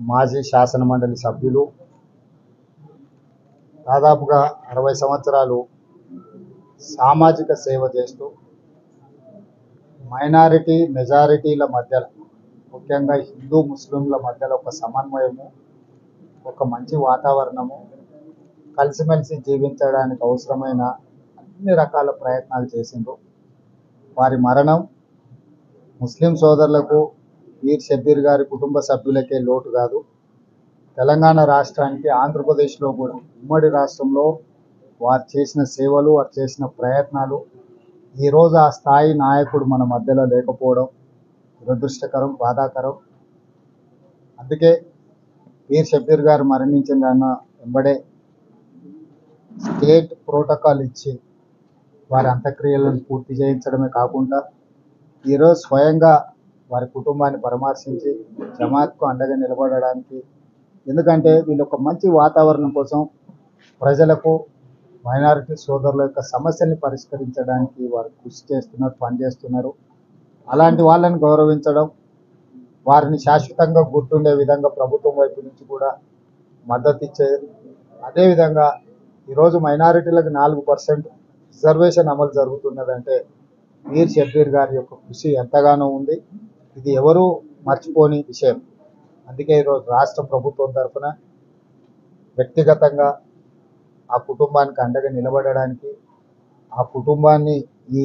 మాజీ శాసన మండలి సభ్యులు, దాదాపుగా 60 సంవత్సరాలు సామాజిక సేవ చేస్తూ మైనారిటీ మెజారిటీల మధ్యలో, ముఖ్యంగా హిందూ ముస్లింల మధ్యలో ఒక సమన్వయము, ఒక మంచి వాతావరణము, కలిసిమెలిసి జీవించడానికి అవసరమైన అన్ని రకాల ప్రయత్నాలు చేసిండ్రు. వారి మరణం ముస్లిం సోదరులకు, మీర్ షబ్బీర్ గారి కుటుంబ సభ్యులకే లోటు కాదు, తెలంగాణ రాష్ట్రానికి, ఆంధ్రప్రదేశ్లో కూడా ఉమ్మడి రాష్ట్రంలో వారు చేసిన సేవలు, వారు చేసిన ప్రయత్నాలు, ఈరోజు ఆ స్థాయి నాయకుడు మన మధ్యలో లేకపోవడం దురదృష్టకరం, బాధాకరం. అందుకే మీర్ షబ్బీర్ గారు మరణించిన వెంబడే స్టేట్ ప్రోటోకాల్ ఇచ్చి వారి అంత్యక్రియలను పూర్తి చేయించడమే కాకుండా ఈరోజు స్వయంగా వారి కుటుంబాన్ని పరామర్శించి జమాత్కు అండగా నిలబడడానికి, ఎందుకంటే వీళ్ళు ఒక మంచి వాతావరణం కోసం ప్రజలకు, మైనారిటీ సోదరుల యొక్క సమస్యల్ని పరిష్కరించడానికి వారు కృషి చేస్తున్నారు, పనిచేస్తున్నారు. అలాంటి వాళ్ళని గౌరవించడం, వారిని శాశ్వతంగా గుర్తుండే విధంగా ప్రభుత్వం వైపు నుంచి కూడా మద్దతు ఇచ్చేది. అదేవిధంగా ఈరోజు మైనారిటీలకు 4% రిజర్వేషన్ అమలు జరుగుతున్నదంటే మీర్ షబ్బీర్ గారి యొక్క కృషి ఎంతగానో ఉంది. ఇది ఎవరూ మర్చిపోని విషయం. అందుకే ఈరోజు రాష్ట్ర ప్రభుత్వం తరఫున వ్యక్తిగతంగా ఆ కుటుంబానికి అండగా నిలబడడానికి, ఆ కుటుంబాన్ని ఈ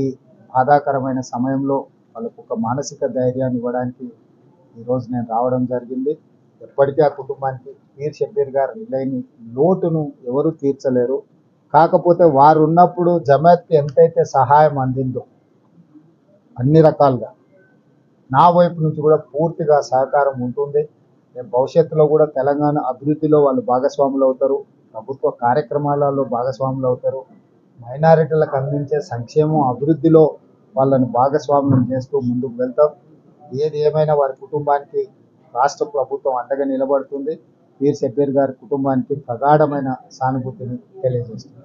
బాధాకరమైన సమయంలో వాళ్ళకు ఒక మానసిక ధైర్యాన్ని ఇవ్వడానికి ఈరోజు నేను రావడం జరిగింది. ఎప్పటికీ ఆ కుటుంబానికి మీర్ షబ్బీర్ గారు లేని లోటును ఎవరు తీర్చలేరు. కాకపోతే వారు ఉన్నప్పుడు జమాత్కి ఎంతైతే సహాయం అందిందో అన్ని రకాలుగా నా వైపు నుంచి కూడా పూర్తిగా సహకారం ఉంటుంది. నేను భవిష్యత్తులో కూడా తెలంగాణ అభివృద్ధిలో వాళ్ళు భాగస్వాములు అవుతారు, ప్రభుత్వ కార్యక్రమాలలో భాగస్వాములు అవుతారు, మైనారిటీలకు అందించే సంక్షేమం అభివృద్ధిలో వాళ్ళని భాగస్వామ్యం చేస్తూ ముందుకు వెళ్తాం. ఏది ఏమైనా వారి కుటుంబానికి రాష్ట్ర ప్రభుత్వం అండగా నిలబడుతుంది. మీర్ షబ్బీర్ గారి కుటుంబానికి ప్రగాఢమైన సానుభూతిని తెలియజేస్తుంది.